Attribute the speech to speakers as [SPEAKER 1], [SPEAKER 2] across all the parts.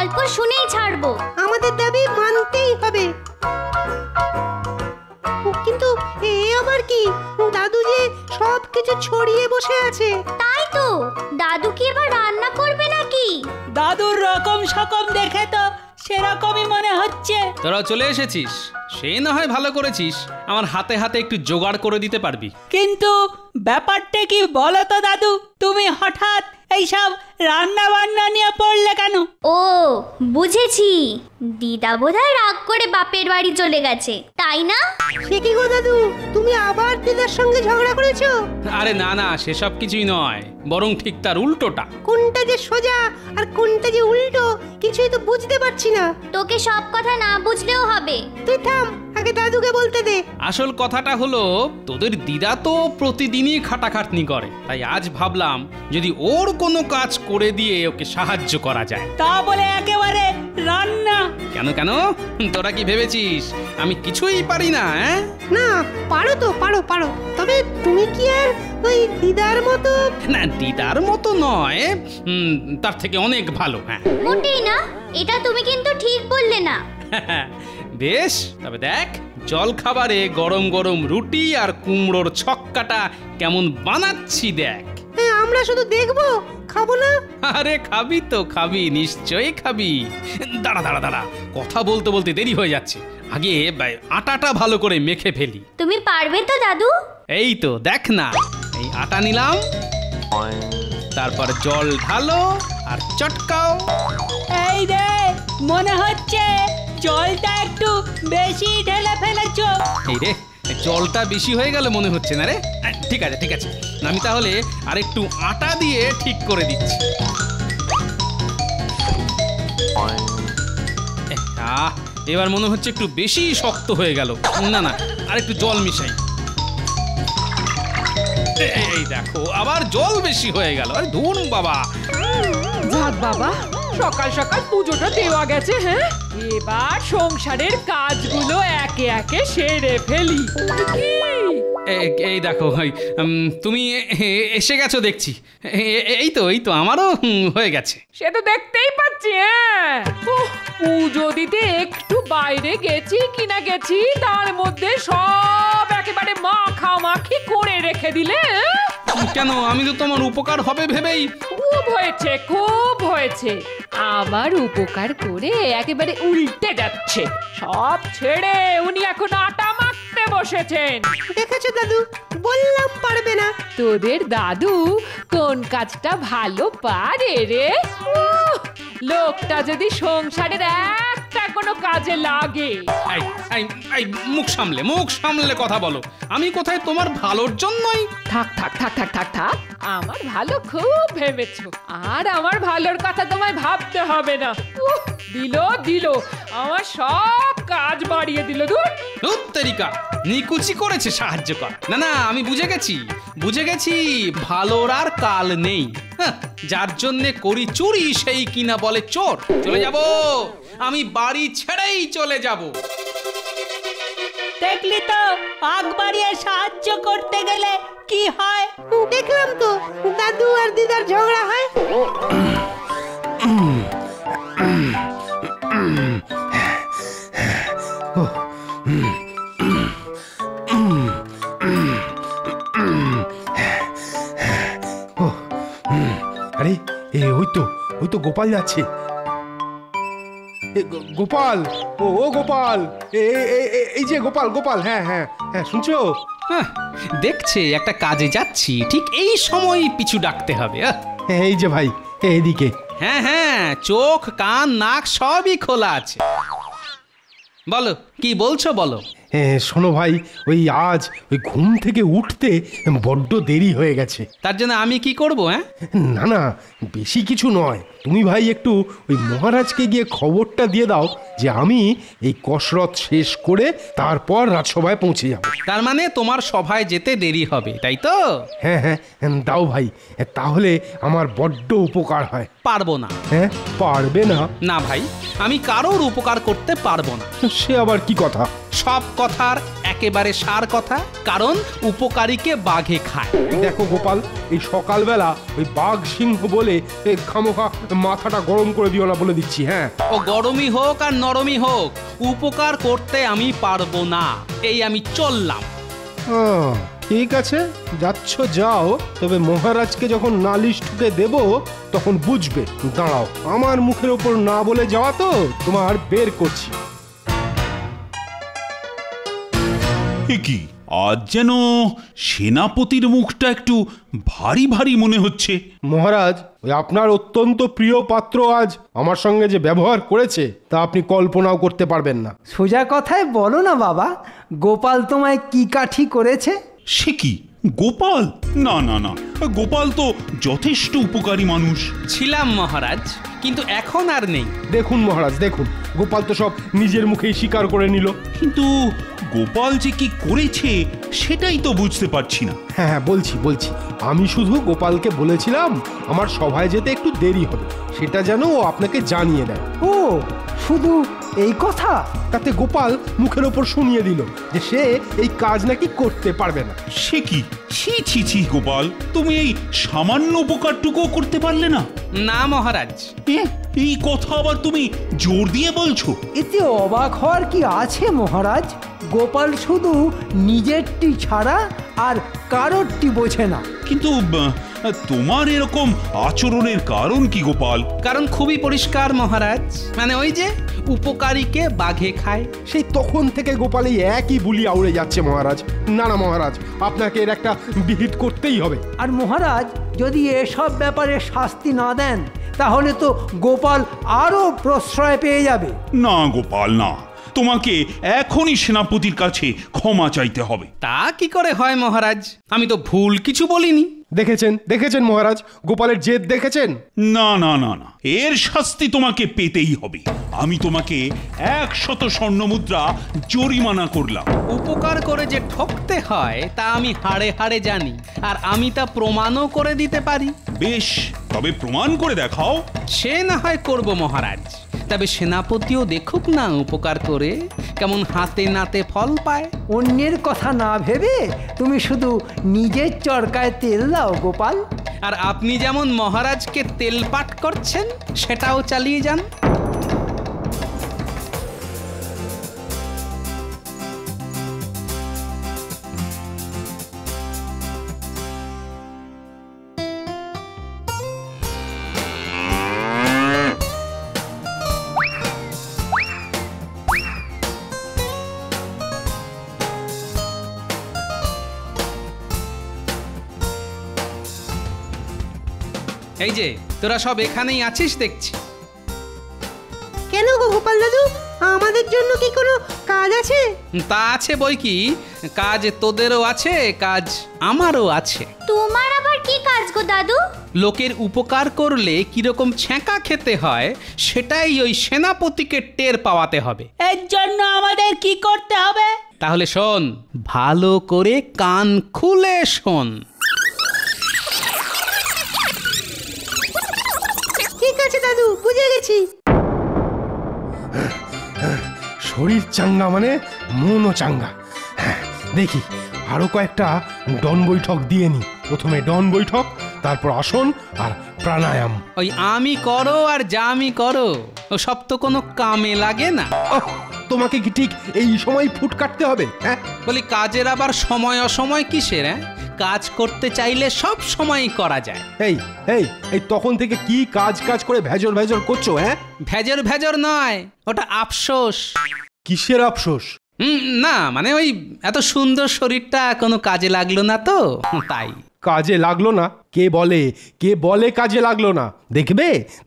[SPEAKER 1] গল্প শুনেই ছাড়বো।
[SPEAKER 2] আমাদের দাবি মানতেই হবে। কিন্তু এ আবার কি? দাদু যে সব কিছু ছড়িয়ে বসে আছে।
[SPEAKER 1] তাই তো, দাদু কি এবার রান্না করবে নাকি?
[SPEAKER 3] দাদুর রকম সকম দেখে তো সেরকমই মনে হচ্ছে।
[SPEAKER 4] তোরাও চলে এসেছিস, সে না হয় ভালো করেছিস, আমার হাতে হাতে একটু জোগাড় করে দিতে পারবি।
[SPEAKER 3] কিন্তু ব্যাপারটা কি বলো তো দাদু, তুমি হঠাৎ এইসব রান্না বান্না নিয়ে পড়লে কেন?
[SPEAKER 1] ও বুঝেছি, দিদা বোধহয় রাগ করে বাপের বাড়ি চলে গেছে, তাই না?
[SPEAKER 2] সে কি গো দাদু, তুমি আবার দিদার সঙ্গে ঝগড়া করেছো?
[SPEAKER 4] আরে না না, সেসব কিছুই নয়, বরং ঠিক তার উল্টোটা।
[SPEAKER 2] কোনটা যে সোজা আর কোনটা যে উল্টো কিছুই তো বুঝতে পারছি না।
[SPEAKER 1] তোকে সব কথা না বুঝলেও হবে।
[SPEAKER 2] তুই থাম, আগে দাদুকে বলতে দে।
[SPEAKER 4] আসল কথাটা হলো, তোদের দিদা তো প্রতিদিনই খাটাখাটনি করে, তাই আজ ভাবলাম যদি ওর কোনো কাজ করে দিয়ে ওকে সাহায্য করা যায়।
[SPEAKER 3] তা বলে একেবারে রান্না?
[SPEAKER 4] কেন কেন, তোরা কি ভেবেছিস আমি কিছুই পারি না?
[SPEAKER 2] না, পারো তো, পারো পারো, তবে তুমি কি আর ওই দিদার মতো?
[SPEAKER 4] না, দিদার মতো নয়, তার থেকে অনেক ভালো। হ্যাঁ
[SPEAKER 1] মোটেই না, এটা তুমি কিন্তু ঠিক বললে না।
[SPEAKER 4] বেশ, তবে দেখ জল খাবারে গরম গরম রুটি আর কুমড়োর ছক্কাটা কেমন বানাচ্ছি দেখ।
[SPEAKER 2] আমরা শুধু দেখবো, খাবো না?
[SPEAKER 4] আরে খাবি তো খাবি, নিশ্চয়ই খাবি। দাঁড়া দাঁড়া দাঁড়া, কথা বলতে বলতে দেরি হয়ে যাচ্ছে, আগে আটাটা ভালো করে মেখে ফেলি।
[SPEAKER 1] তুমি পারবে তো দাদু?
[SPEAKER 4] এই তো দেখ না, এই আটা নিলাম, তারপর জল ঢালো আর চটকাও।
[SPEAKER 3] এই রে, মনে হচ্ছে জলটা একটু বেশি ঢেলে ফেলেছো।
[SPEAKER 4] এই রে, জলটা বেশি হয়ে গেল মনে হচ্ছে না রে? ঠিক আছে ঠিক আছে, আমি তাহলে আরেকটু আটা দিয়ে ঠিক করে দিচ্ছি। এবার মনে হচ্ছে একটু বেশি শক্ত হয়ে গেল। না না, আরেকটু জল মিশাই। এই দেখো, আবার জল বেশি হয়ে গেল। আরে ধুর বাবা।
[SPEAKER 5] যাক বাবা, সকাল সকাল পুজোটা দেওয়া গেছে। হ্যাঁ, এবার সংসারের কাজগুলো একে একে সেরে ফেলি।
[SPEAKER 4] এই দেখো, তুমি এসে গেছো দেখছি। এই তো আমারও হয়ে গেছে।
[SPEAKER 5] সে তো দেখতেই পাচ্ছি। হ্যাঁ, পুজো দিতে একটু বাইরে গেছি কিনা গেছি, তার মধ্যে সব একেবারে মাখামাখি করে রেখে দিলে।
[SPEAKER 4] কেন, আমি তো তোমার উপকার হবে ভেবেই।
[SPEAKER 5] খুব হয়েছে, খুব হয়েছে। আমার উপকার করে একেবারে উল্টে যাচ্ছে। সব ছেড়ে উনি এখন আটা মাখতে বসেছেন।
[SPEAKER 2] দেখেছো দাদু, বললাম পারবে না।
[SPEAKER 5] তোদের দাদু কোন কাজটা ভালো পারে রে। লোকটা যদি সংসারের একটা কোনো কাজে লাগে।
[SPEAKER 4] মুখ সামলে কথা বলো। আমি কোথায় তোমার ভালোর জন্যই।
[SPEAKER 5] থাক থাক থাক থাক থাক থাক, আমার ভালো খুব ভেবেছো, আর আমার ভালোর কথা তোমায় ভাবতে হবে না। দিল আমার সব কাজ বাড়িয়ে দিল।
[SPEAKER 4] তেরিকা, নিকুচি করেছে সাহায্য কর। না আমি বুঝে গেছি ভালোর আর কাল নেই। যার জন্যে করি চুরি সেই কিনা বলে চোর। চলে যাব, আমি বাড়ি ছেড়েই চলে যাব।
[SPEAKER 3] দেখলি তো, আগ বাড়িয়ে সাহায্য করতে গেলে কি হয়।
[SPEAKER 2] দেখলাম তো, দাদু আর দিদার ঝগড়া হয়।
[SPEAKER 6] আরে ওই তো গোপাল যাচ্ছে। গোপাল, ও গোপাল, এই যে গোপাল। হ্যাঁ, শুনছো?
[SPEAKER 4] দেখছে একটা কাজে যাচ্ছি, ঠিক এই সময় পিছু ডাকতে হবে।
[SPEAKER 6] এই যে ভাই, এইদিকে।
[SPEAKER 4] হ্যাঁ, চোখ কান নাক সবই খোলা আছে। বলো, কি বলছো বলো।
[SPEAKER 6] শোনো ভাই, ওই আজ ওই ঘুম থেকে উঠতে বড্ড দেরি হয়ে গেছে।
[SPEAKER 4] তার জন্য আমি কি করব?
[SPEAKER 6] না, বেশি কিছু নয়। তুমি ভাই একটু ওই মহারাজকে গিয়ে খবরটা দিয়ে দাও যে আমি এই কসরত শেষ করে তারপর রাজসভায় পৌঁছে যাব।
[SPEAKER 4] তার মানে তোমার সভায় যেতে দেরি হবে, তাই তো?
[SPEAKER 6] হ্যাঁ, দাও ভাই, তাহলে আমার বড্ড উপকার হয়।
[SPEAKER 4] পারবো না।
[SPEAKER 6] হ্যাঁ, পারবে না?
[SPEAKER 4] না ভাই, আমি কারোর উপকার করতে পারবো না।
[SPEAKER 6] সে আবার কি কথা?
[SPEAKER 4] সব কথার একেবারে সার কথা, কারণ উপকারীকে বাঘে খায়।
[SPEAKER 6] দেখো গোপাল, এই সকালবেলা ওই বাঘ সিংহ বলে খামোখা মাথাটা গরম করে দিও না বলে দিচ্ছি। হ্যাঁ,
[SPEAKER 4] ও গরমই হোক আর নরমই হোক, উপকার করতে আমি পারবো না, এই আমি চললাম।
[SPEAKER 6] ঠিক আছে, যাচ্ছ যাও, তবে মহারাজকে যখন নালিশ ঠুকে দেব তখন বুঝবে। দাঁড়াও, আমার মুখের ওপর না বলে যাওয়া তো তোমার বের করছি।
[SPEAKER 7] কি আজ যেন সেনাপতির মুখটা একটু ভারী ভারী মনে হচ্ছে।
[SPEAKER 6] মহারাজ, ওই আপনার অত্যন্ত প্রিয় পাত্র আজ আমার সঙ্গে যে ব্যবহার করেছে তা আপনি কল্পনাও করতে পারবেন না।
[SPEAKER 8] সোজা কথায় বলো না বাবা, গোপাল তোমায় কি কাঠি করেছে?
[SPEAKER 7] সে কি গোপাল? না না না, গোপাল তো যথেষ্ট উপকারী মানুষ।
[SPEAKER 4] ছিলাম মহারাজ, কিন্তু এখন আর নেই।
[SPEAKER 6] দেখুন মহারাজ, দেখুন, গোপাল তো সব নিজের মুখেই স্বীকার করে নিল।
[SPEAKER 7] কিন্তু গোপাল যে কি করেছে সেটাই তো বুঝতে পারছি না।
[SPEAKER 6] হ্যাঁ হ্যাঁ, বলছি, আমি শুধু গোপালকে বলেছিলাম আমার সভায় যেতে একটু দেরি হবে, সেটা যেন ও আপনাকে জানিয়ে দেয়।
[SPEAKER 8] ও, শুধু এই কথা?
[SPEAKER 6] তাতে গোপাল মুখের ওপর শুনিয়ে দিল যে সে এই কাজ নাকি করতে পারবে না।
[SPEAKER 7] সে কি? ছি ছি ছি গোপাল, তুমি এই সামান্য উপকারটুকুও করতে পারলে না?
[SPEAKER 4] না মহারাজ।
[SPEAKER 7] এই কথা আবার তুমি জোর দিয়ে বলছো?
[SPEAKER 8] এতে অবাক হওয়ার কি আছে মহারাজ? গোপাল শুধু নিজেরটি ছাড়া আর কারোরটি বোঝে না।
[SPEAKER 7] কিন্তু তোমার এরকম আচরণের কারণ কি গোপাল?
[SPEAKER 4] কারণ খুবই পরিষ্কার মহারাজ, মানে ওই যে উপকারীকে বাঘে খায়।
[SPEAKER 6] সেই তখন থেকে গোপাল এই একই বুলি আউড়ে যাচ্ছে মহারাজ। না না মহারাজ, আপনাকে এর একটা বিহিত করতেই হবে।
[SPEAKER 8] আর মহারাজ, যদি এসব ব্যাপারে শাস্তি না দেন তাহলে তো গোপাল আরো প্রশ্রয় পেয়ে যাবে।
[SPEAKER 7] না গোপাল না, তোমাকে এখনই সেনাপতির কাছে ক্ষমা চাইতে হবে।
[SPEAKER 4] তা কি করে হয় মহারাজ? আমি তো ভুল কিছু বলিনি।
[SPEAKER 6] দেখেছেন মহারাজ, গোপালের জেদ দেখেছেন?
[SPEAKER 7] না না না না, এর শাস্তি তোমাকে পেতেই হবে। আমি তোমাকে 100 স্বর্ণমুদ্রা জরিমানা করলাম।
[SPEAKER 4] উপকার করে যে ঠকতে হয় তা আমি হাড়ে হাড়ে জানি, আর আমি তা প্রমাণও করে দিতে পারি।
[SPEAKER 7] বেশ, তবে প্রমাণ করে দেখাও।
[SPEAKER 4] সে না হয় করব মহারাজ, তবে সেনাপতিও দেখুক না উপকার করে কেমন হাতে নাতে ফল পায়।
[SPEAKER 8] অন্যের কথা না ভেবে তুমি শুধু নিজের চরকায় তেল দাও গোপাল।
[SPEAKER 4] আর আপনি যেমন মহারাজকে তেলপাট করছেন সেটাও চালিয়ে যান। এই যে তোরা সব এখানেই আছিস দেখছি।
[SPEAKER 2] কেন গো গোপাল দাদু, আমাদের জন্য কি কোনো কাজ আছে?
[SPEAKER 4] তা আছে বই কি, কাজ তোদেরও আছে, কাজ আমারও আছে।
[SPEAKER 1] তোমার আবার কি কাজ গো দাদু?
[SPEAKER 4] লোকের উপকার করলে কিরকম ছ্যাঁকা খেতে হয় সেটাই ওই সেনাপতিকে টের পাওয়াতে হবে।
[SPEAKER 3] এর জন্য আমাদের কি করতে হবে?
[SPEAKER 4] তাহলে শোন, ভালো করে কান খুলে শোন।
[SPEAKER 2] ঠিক আছে দাদু, বুঝে গেছি।
[SPEAKER 6] শরীর চাঙ্গা মানে মনও চাঙ্গা। হ্যাঁ, দেখি আরো কয়েকটা ডন বৈঠক দিয়ে নি। প্রথমে ডন বৈঠক, তারপর আসন আর প্রাণায়াম।
[SPEAKER 4] ওই আমি করো আর যা আমি করো ও সব তো কোনো কামে লাগে না।
[SPEAKER 6] তোমাকে কি ঠিক এই সময় ফুট কাটতে হবে? হ্যাঁ,
[SPEAKER 4] বলি কাজের আবার সময় অসময় কিসের? কাজ করতে চাইলে সব সময়ই করা যায়।
[SPEAKER 6] এই এই এই তখন থেকে কি কাজ করে ভেজর ভেজর করছো? হ্যাঁ,
[SPEAKER 4] ভেজর ভেজর নয়, ওটা আফসোস।
[SPEAKER 6] কিসের আফসোস?
[SPEAKER 4] না মানে ওই এত সুন্দর শরীরটা কোনো কাজে লাগলো না তো তাই।
[SPEAKER 6] কাজে লাগলো না? কে বলে কাজে লাগলো না?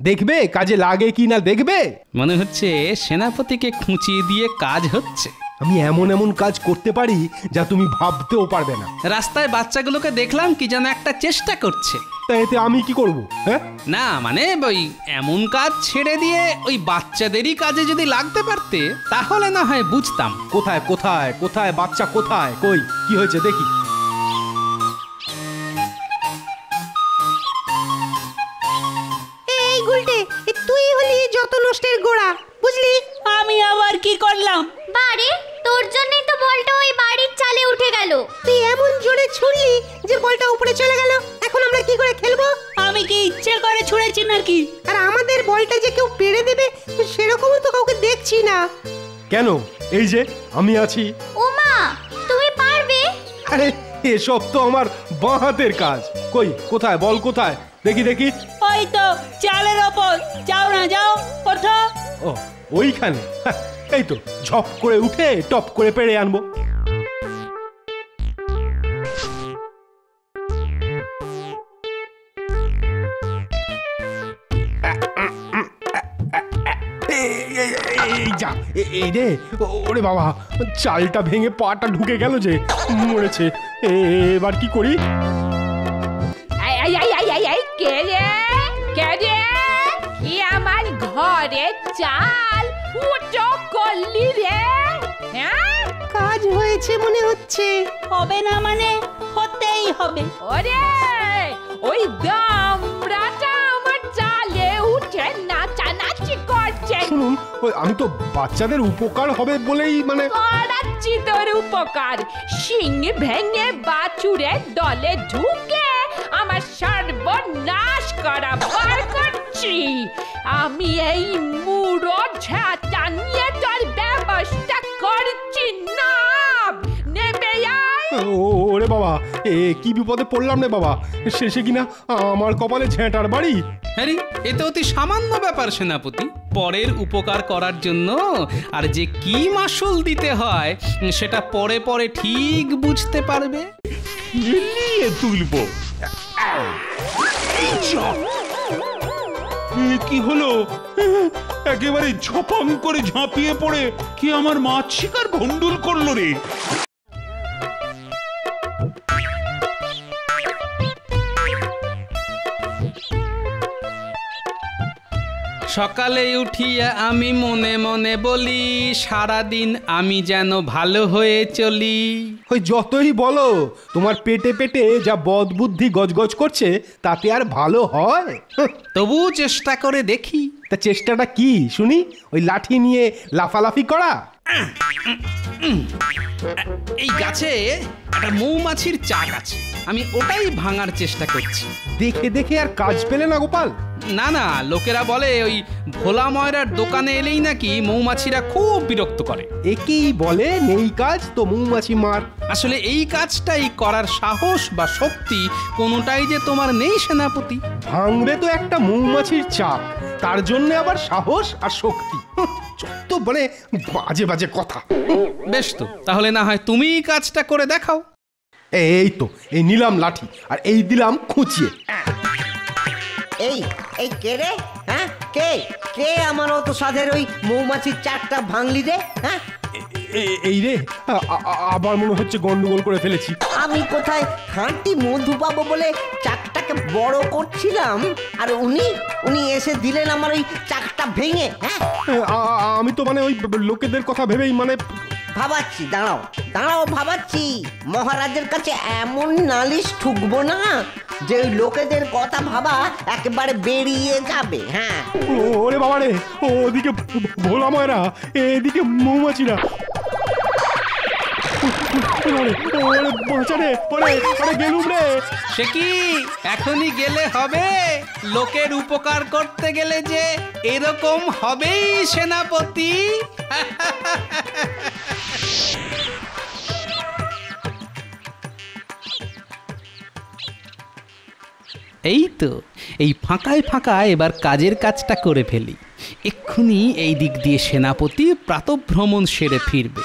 [SPEAKER 6] দেখবে কাজে লাগে কি না দেখবে।
[SPEAKER 4] মনে হচ্ছে সেনাপতিকে খুঁচিয়ে দিয়ে কাজ হচ্ছে।
[SPEAKER 6] আমি এমন কাজ করতে পারি যা তুমি ভাবতেও পারবে না।
[SPEAKER 4] রাস্তায় বাচ্চাগুলোকে দেখলাম কি যেন একটা চেষ্টা করছে।
[SPEAKER 6] তা এতে আমি কি করব? হ্যাঁ,
[SPEAKER 4] না মানে ওই এমন কাজ ছেড়ে দিয়ে ওই বাচ্চাদেরই কাজে যদি লাগতে পারতে তাহলে না হয় বুঝতাম।
[SPEAKER 6] কোথায় বাচ্চা কোথায়? কই, কি হয়েছে দেখি।
[SPEAKER 2] এই গুলটে, তুই হলি যত নষ্টের গোড়া, বুঝলি?
[SPEAKER 3] আমি আবার কি করলাম?
[SPEAKER 1] বারে তোর জন্যই তো বলটা ওই বাড়ি
[SPEAKER 2] তুই এমন জোরে ছুড়লি যে বলটা উপরে চলে গেল। এখন আমরা কি করে খেলবো?
[SPEAKER 3] আমি কি ইচ্ছে করে ছুঁড়েছি নাকি?
[SPEAKER 2] আর আমাদের বলটা যে কেউ পেড়ে দেবে সেরকমও তো কাউকে দেখছি না।
[SPEAKER 6] কেন, এই যে আমি আছি।
[SPEAKER 1] ওমা, তুমি পারবে?
[SPEAKER 6] আরে এসব তো আমার বাঁ হাতের কাজ। কই, কোথায় বল, কোথায় দেখি দেখি।
[SPEAKER 3] ওই তো চালের ওপর। যাও না, যাও, ওঠো।
[SPEAKER 6] ও ওইখানে, এই তো ঝপ করে উঠে টপ করে পেড়ে আনবো। এই যা, এই রে, ওরে বাবা, চালটা ভেঙে পাটা ঢুকে গেল যে, মরেছে। এবার কি করি?
[SPEAKER 5] কে রে? কে রে? কি আমার ঘরে চাল ফুটো করলি রে? হ্যাঁ,
[SPEAKER 2] কাজ হয়েছে মনে হচ্ছে।
[SPEAKER 3] হবে না মানে হতেই হবে।
[SPEAKER 5] ওরে ওই দামড়াটা আমার চালে উঠে নাচানাচি করছে।
[SPEAKER 6] শুনুন, আমি তো বাচ্চাদের উপকার হবে বলেই মানে
[SPEAKER 5] করাচ্ছি তোর উপকার। শিং ভেঙে বাছুরের দলে ঢুকে আমার সর্বনাশ করা বার করছি। আমি এই মুড়ো ঝাঁটা নিয়ে তোর ব্যবস্থা করছি না। নেবে আয়।
[SPEAKER 6] ওরে বাবা, কি বিপদে পড়লাম রে বাবা। শেষে কিনা আমার কপালে ঝেঁটার বাড়ি।
[SPEAKER 4] হ্যাঁ, এ তো অতি সামান্য ব্যাপার সেনাপতি। পরের উপকার করার জন্য আর যে কি মাসুল দিতে হয় সেটা পরে পরে ঠিক বুঝতে পারবে।
[SPEAKER 7] নিয়ে তুলবো। কি হলো? একেবারে ঝপাং করে ঝাঁপিয়ে পড়ে কি আমার মাছ শিকার ভন্ডুল করলো রে।
[SPEAKER 4] সকালে উঠিয়া আমি মনে মনে বলি, সারাদিন আমি যেন ভালো হয়ে চলি।
[SPEAKER 6] ওই যতই বলো, তোমার পেটে পেটে যা বদবুদ্ধি গজগজ করছে তাতে আর ভালো হয়?
[SPEAKER 4] তবু চেষ্টা করে দেখি।
[SPEAKER 6] তা চেষ্টাটা কি শুনি? ওই লাঠি নিয়ে লাফালাফি করা?
[SPEAKER 4] এই গাছে একটা মৌমাছির চাক আছে, আমি ওটাই ভাঙার চেষ্টা করছি।
[SPEAKER 6] দেখে দেখে আর কাজ পেলে না গোপাল?
[SPEAKER 4] না না, লোকেরা বলে ওই ভোলা ময়রার দোকানে এলেই নাকি মৌমাছিরা খুব বিরক্ত করে।
[SPEAKER 6] একেই বলে নেই কাজ তো মৌমাছি মার।
[SPEAKER 4] আসলে এই কাজটাই করার সাহস বা শক্তি কোনোটাই যে তোমার নেই সেনাপতি।
[SPEAKER 6] ভাঙবে তো একটা মৌমাছির চাক, তার জন্য আবার সাহস আর শক্তি? যত মানে বাজে বাজে কথা।
[SPEAKER 4] বেশ, তো তাহলে না হয় তুমি কাজটা করে দেখাও।
[SPEAKER 6] এই তো, এই নিলাম লাঠি আর এই দিলাম খুঁচিয়ে।
[SPEAKER 9] এই এই কে রে? হ্যাঁ, কে কে আমার অত সাধের ওই মৌমাছির চাকটা ভাঙলি রে? হ্যাঁ,
[SPEAKER 6] এই রে, আবার মনে হচ্ছে গন্ডগোল করে ফেলেছি।
[SPEAKER 9] আমি কোথায় খাঁটি মধু পাবো বলে চাকটাকে বড় করছিলাম, আর উনি এসে দিলেন আমার ওই চাকটা ভেঙে। হ্যাঁ,
[SPEAKER 6] আমি তো মানে ওই লোকেদের কথা ভেবেই মানে
[SPEAKER 9] ভাবাচ্ছি। দাঁড়াও দাঁড়াও, ভাবাচ্ছি। মহারাজের কাছে এমন নালিশ ঠুকবো না যে ওই লোকেদের কথা ভাবা একেবারে বেরিয়ে যাবে। হ্যাঁ,
[SPEAKER 6] ওরে বাবা রে, ওদিকে ভোলা ময়রা, এদিকে মৌমাছিরা।
[SPEAKER 4] সে কি এখনই গেলে হবে? লোকের উপকার করতে গেলে যে এরকম হবেই সেনাপতি। এই তো, এই ফাঁকায় ফাঁকায় এবার কাজের কাজটা করে ফেলি। এক্ষুনি এই দিক দিয়ে সেনাপতি প্রাতঃভ্রমণ সেরে ফিরবে।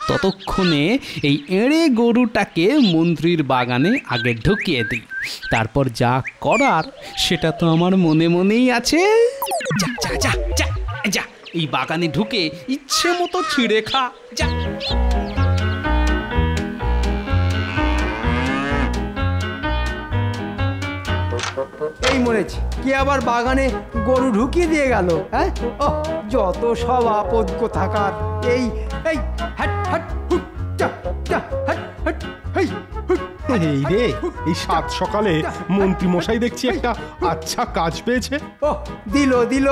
[SPEAKER 4] ততক্ষণে এই এঁড়ে গরুটাকে মন্ত্রীর বাগানে আগে ঢুকিয়ে দিই। তারপর যা করার সেটা তো আমার মনে মনেই আছে। যা যা যা যা যা, এই বাগানে ঢুকে ইচ্ছে মতো ছিঁড়ে খা, যা।
[SPEAKER 8] এই মরেছে, কে আবার বাগানে গরু ঢুকিয়ে দিয়ে গেল? হ্যাঁ, ও যত সব আপদ কোথাকার। এই এই হাট হাট হুট চা চা হাট হাট হেই হুট।
[SPEAKER 6] এই রে, এই সাত সকালে মন্ত্রী মশাই দেখছি একটা আচ্ছা কাজ পেয়েছে।
[SPEAKER 8] ও দিল দিল,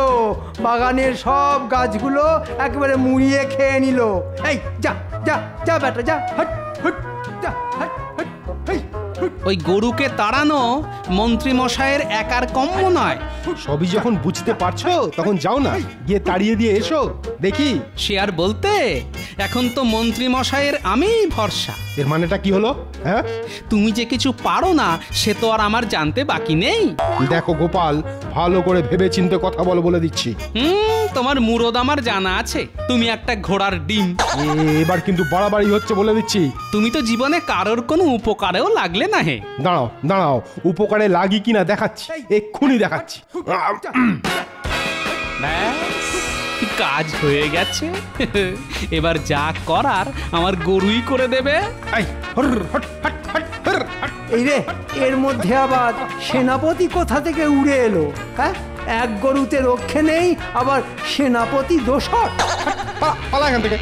[SPEAKER 8] বাগানের সব গাছগুলো একেবারে মুড়িয়ে খেয়ে নিল। এই যা যা যা বেটা, যা হাট হুট যা হাট।
[SPEAKER 4] ওই গরুকে তাড়ানো মন্ত্রী মশাইয়ের একার কম্য নয়।
[SPEAKER 6] সবই যখন বুঝতে পারছো তখন যাও না, গিয়ে তাড়িয়ে দিয়ে এসো দেখি।
[SPEAKER 4] সে আর বলতে, এখন তো মন্ত্রী মশাইয়ের আমিই ভরসা।
[SPEAKER 6] এর মানেটা কি হলো? হ্যাঁ,
[SPEAKER 4] তুমি যে কিছু পারো না সে তো আর আমার জানতে বাকি নেই।
[SPEAKER 6] দেখো গোপাল, ভালো করে ভেবে চিন্তে কথা বলে দিচ্ছি।
[SPEAKER 4] তোমার মুরদ আমার জানা আছে, তুমি একটা ঘোড়ার ডিম।
[SPEAKER 6] এবার কিন্তু বাড়াবাড়ি হচ্ছে বলে দিচ্ছি।
[SPEAKER 4] তুমি তো জীবনে কারোর কোনো উপকারেও লাগলে না। হে
[SPEAKER 6] দাঁড়াও দাঁড়াও, উপকারে লাগি কিনা দেখাচ্ছি, এক্ষুনি দেখাচ্ছি।
[SPEAKER 4] ব্যাস, কাজ হয়ে গেছে। এবার যা করার আমার গরুই করে দেবে।
[SPEAKER 8] এই রে, এর মধ্যে আবার সেনাপতি কোথা থেকে উড়ে এলো? হ্যাঁ, এক গরুতে রক্ষে নেই, আবার সেনাপতি দোষর।
[SPEAKER 6] পালা এখান থেকে।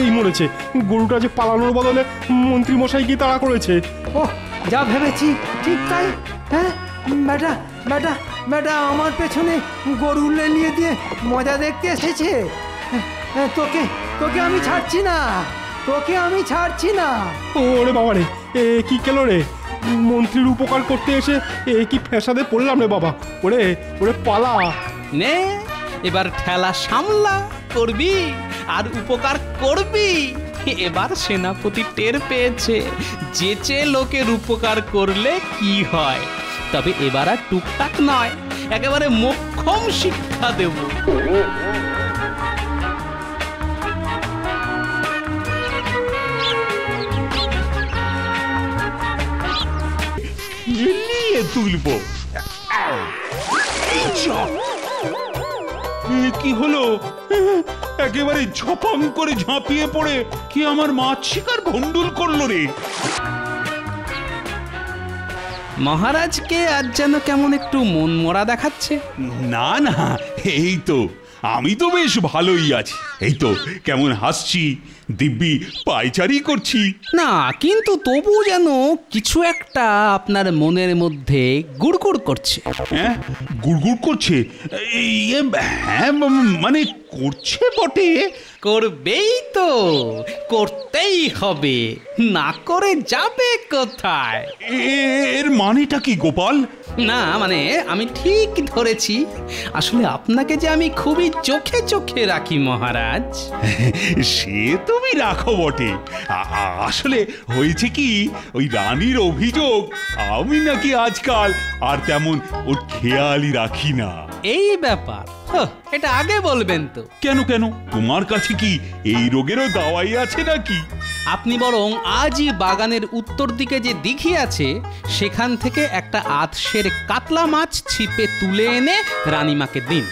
[SPEAKER 6] এই মরেছে, গরুটা যে পালানোর বদলে মন্ত্রী মশাই কি তাড়া করেছে।
[SPEAKER 8] ও, যা ভেবেছি ঠিক তাই। হ্যাঁ, বেটা বেটা বেটা আমার পেছনে গরু নিয়ে দিয়ে মজা দেখতে এসেছে। তোকে তোকে আমি ছাড়ছি না, তোকে আমি ছাড়ছি না।
[SPEAKER 6] ওরে বাবা রে, এ কি কেলো রে? মন্ত্রীর উপকার করতে এসে এ কি ফ্যাসাদে পড়লাম রে বাবা। ওরে ওরে পালা।
[SPEAKER 4] নে, এবার ঠেলা সামলা, করবি আর উপকার করবি। এবার সেনাপতি টের পেয়েছে যেচে লোকের উপকার করলে কি হয়। তবে এবার আর টুকটাক নয়, একেবারে মোক্ষম শিক্ষা দেব।
[SPEAKER 7] নিয়ে তুলবো। কি হলো? একেবারে ঝপাং করে ঝাঁপিয়ে পড়ে কি আমার মাছ শিকার ভন্ডুল করলো রে।
[SPEAKER 4] মহারাজকে আজ যেন কেমন একটু মন মরা দেখাচ্ছে।
[SPEAKER 7] না না, এই তো আমি তো বেশ ভালোই আছি। এই তো কেমন হাসছি, দিব্যি পায়চারি করছি।
[SPEAKER 4] না, কিন্তু তবু যেন কিছু একটা আপনার মনের মধ্যে গুড়গুড় করছে।
[SPEAKER 7] হ্যাঁ, গুড়গুড় করছে? হ্যাঁ, মানে করছে বটে।
[SPEAKER 4] করবেই তো, করতেই হবে, না করে যাবে কোথায়?
[SPEAKER 7] এর মানেটা কি গোপাল?
[SPEAKER 4] না মানে আমি ঠিক ধরেছি, আসলে আপনাকে যে আমি খুবই চোখে চোখে রাখি মহারাজ।
[SPEAKER 7] সে তুমি রাখো বটে। আসলে হয়েছে কি, ওই রানীর অভিযোগ আমি নাকি আজকাল আর তেমন ওর খেয়ালই রাখি না।
[SPEAKER 4] এই ব্যাপার, এটা আগে বলবেন তো।
[SPEAKER 7] কেন কেন, তোমার কাছে কি এই রোগেরও দাওয়াই আছে নাকি?
[SPEAKER 4] আপনি বরং আজই বাগানের উত্তর দিকে যে দিঘি আছে সেখান থেকে একটা আধশের কাতলা মাছ ছিপে তুলে এনে রানীমাকে দিন।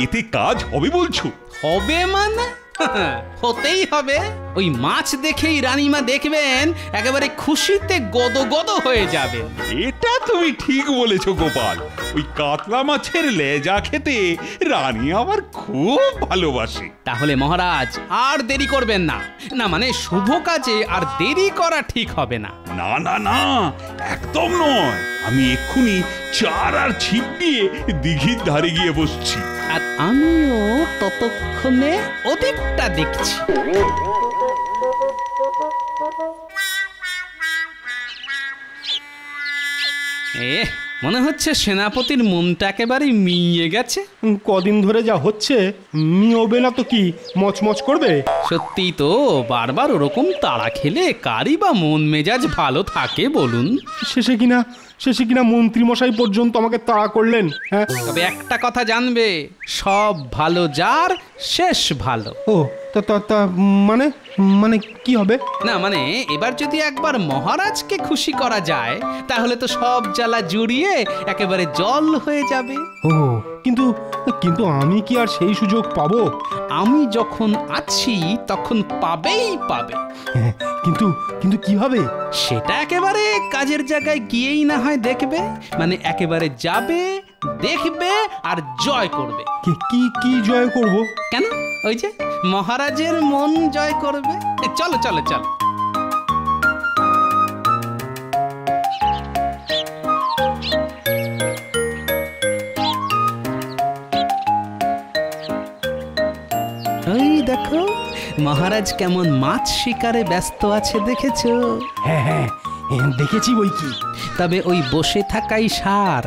[SPEAKER 7] এতে কাজ হবে বলছো?
[SPEAKER 4] হবে মানে হতেই হবে। ওই মাছ দেখেই রানীমা দেখবেন একেবারে খুশিতে গদগদ হয়ে যাবে।
[SPEAKER 7] এটা তুমি ঠিক বলেছো গোপাল। ওই কাতলা মাছের লেজা খেতে রানী আবার খুব ভালোবাসে।
[SPEAKER 4] তাহলে মহারাজ আর দেরি করবেন না। না মানে শুভ কাজে আর দেরি করা ঠিক হবে না।
[SPEAKER 7] না না না, একদম নয়। আমি এক্ষুনি চার আর ছিপ দিয়ে দিঘির ধারে গিয়ে বসছি।
[SPEAKER 4] আর আমিও ততক্ষণে ওদিকটা দেখছি। মনে হচ্ছে সেনাপতির মনটা একেবারে মিইয়ে গেছে।
[SPEAKER 6] কদিন ধরে যা হচ্ছে, মিওবে না তো কি মচমচ করবে?
[SPEAKER 4] সত্যি তো, বারবার ওরকম তাড়া খেলে কারই বা মন মেজাজ ভালো থাকে বলুন?
[SPEAKER 6] শেষে কিনা মন্ত্রী মশাই পর্যন্ত আমাকে তাড়া করলেন। হ্যাঁ,
[SPEAKER 4] তবে একটা কথা জানবে, সব ভালো যার শেষ ভালো।
[SPEAKER 6] ও তা মানে মানে কি হবে?
[SPEAKER 4] না মানে এবার যদি একবার মহারাজকে খুশি করা যায় তাহলে তো সব জ্বালা জুড়িয়ে একেবারে জল হয়ে যাবে।
[SPEAKER 6] ও কিন্তু কিন্তু আমি কি আর সেই সুযোগ পাবো?
[SPEAKER 4] আমি যখন আছি তখন পাবেই পাবে।
[SPEAKER 6] কিন্তু কিন্তু কিভাবে?
[SPEAKER 4] সেটা একেবারে কাজের জায়গায় গিয়েই না হয় দেখবে। মানে একেবারে যাবে, দেখবে আর জয় করবে।
[SPEAKER 6] কি কি জয় করব?
[SPEAKER 4] কেন, ওই যে মহারাজের মন জয় করবে। চলো চলো চলো। ওই দেখো মহারাজ কেমন মাছ শিকারে ব্যস্ত আছে দেখেছো?
[SPEAKER 6] হ্যাঁ হ্যাঁ দেখেছি বই কি।
[SPEAKER 4] তবে ওই বসে থাকাই সার,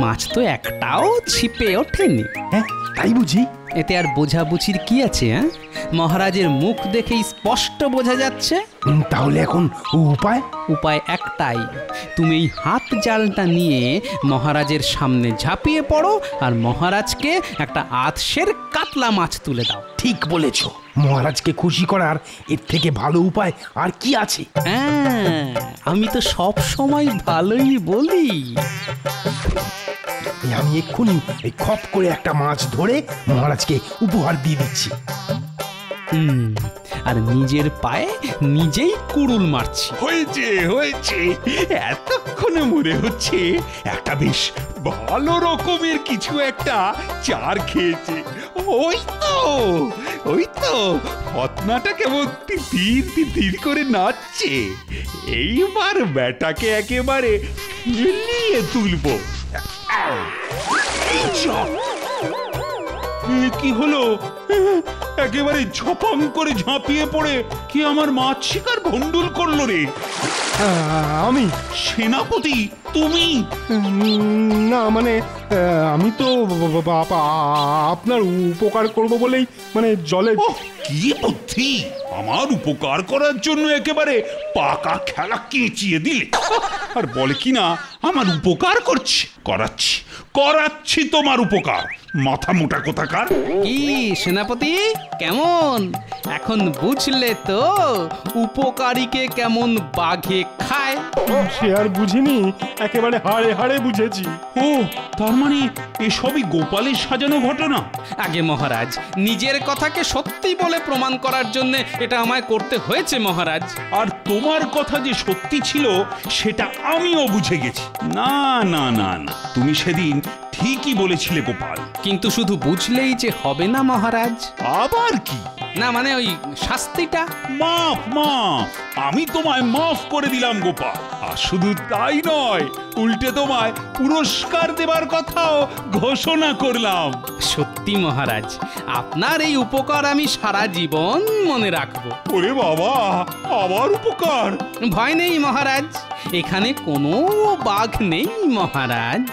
[SPEAKER 4] মাছ তো একটাও ছিপে ওঠেনি।
[SPEAKER 6] হ্যাঁ তাই বুঝি?
[SPEAKER 4] এতে আর বোঝাবুঝির কি আছে? হ্যাঁ, মহারাজের মুখ দেখেই স্পষ্ট বোঝা যাচ্ছে।
[SPEAKER 6] তাহলে এখন উপায়?
[SPEAKER 4] উপায় একটাই, তুমি এই হাত জালটা নিয়ে মহারাজের সামনে ঝাঁপিয়ে পড়ো আর মহারাজকে একটা আধশের কাতলা মাছ তুলে দাও।
[SPEAKER 6] ঠিক বলেছ, মহারাজকে খুশি করার এর থেকে ভালো উপায় আর কি আছে?
[SPEAKER 4] হ্যাঁ, আমি তো সব সময় ভালোই বলি।
[SPEAKER 6] আমি এক্ষুনি এই খপ করে একটা মাছ ধরে মহারাজকে উপহার দিয়ে দিচ্ছি।
[SPEAKER 4] আর নিজের পায়ে নিজেই কুড়ুল মারছি।
[SPEAKER 7] হয়েছে হয়েছে, এতক্ষণে মনে হচ্ছে একটা বেশ ভালো রকমের কিছু একটা চার খেয়েছে। ওই তো ফতনাটা কেমন তিতির তিতির করে নাচছে। এইবার ব্যাটাকে একেবারে নিয়ে তুলবো। কি হলো? একেবারে ঝপাং করে ঝাঁপিয়ে পড়ে কি আমার মাছ শিকার ভন্ডুল করলো রে?
[SPEAKER 6] আমি?
[SPEAKER 7] সেনাপতি তুমি?
[SPEAKER 6] না মানে আমি তো আপনার উপকার করব বলেই মানে জলে।
[SPEAKER 7] কি বুদ্ধি! আমার উপকার করার জন্য একেবারে পাকা খেলা কেঁচিয়ে দিলে। আর বলে কিনা আমার উপকার করাচ্ছি তোমার উপকার। মাথা মোটা কোথাকার।
[SPEAKER 4] কি সেনাপতি, কেমন এখন বুঝলে তো উপকারীকে কেমন বাঘে খায়?
[SPEAKER 6] সে আর বুঝিনি, একেবারে হাড়ে হাড়ে বুঝেছি।
[SPEAKER 7] ও তার মানে এসবই গোপালের সাজানো ঘটনা?
[SPEAKER 4] আগে মহারাজ, নিজের কথাকে সত্যি বলে প্রমাণ করার জন্য এটা আমায় করতে হয়েছে মহারাজ।
[SPEAKER 7] আর তোমার কথা যে সত্যি ছিল সেটা আমিও বুঝে গেছি। না না না না, তুমি সেদিন ঠিকই বলেছিলে গোপাল।
[SPEAKER 4] কিন্তু শুধু বুঝলেই যে হবে না মহারাজ।
[SPEAKER 7] আবার কি?
[SPEAKER 4] না মানে ওই শাস্তিটা।
[SPEAKER 7] মাফ, আমি তোমায় মাফ করে দিলাম গোপাল। আর শুধু তাই নয়, উল্টে তোমায় পুরস্কার দেবার কথাও ঘোষণা করলাম।
[SPEAKER 4] সত্যি মহারাজ, আপনার এই উপকার আমি সারা জীবন মনে রাখবো।
[SPEAKER 7] ওরে বাবা, আবার উপকার?
[SPEAKER 4] ভয় নেই মহারাজ, এখানে কোনো বাঘ নেই মহারাজ।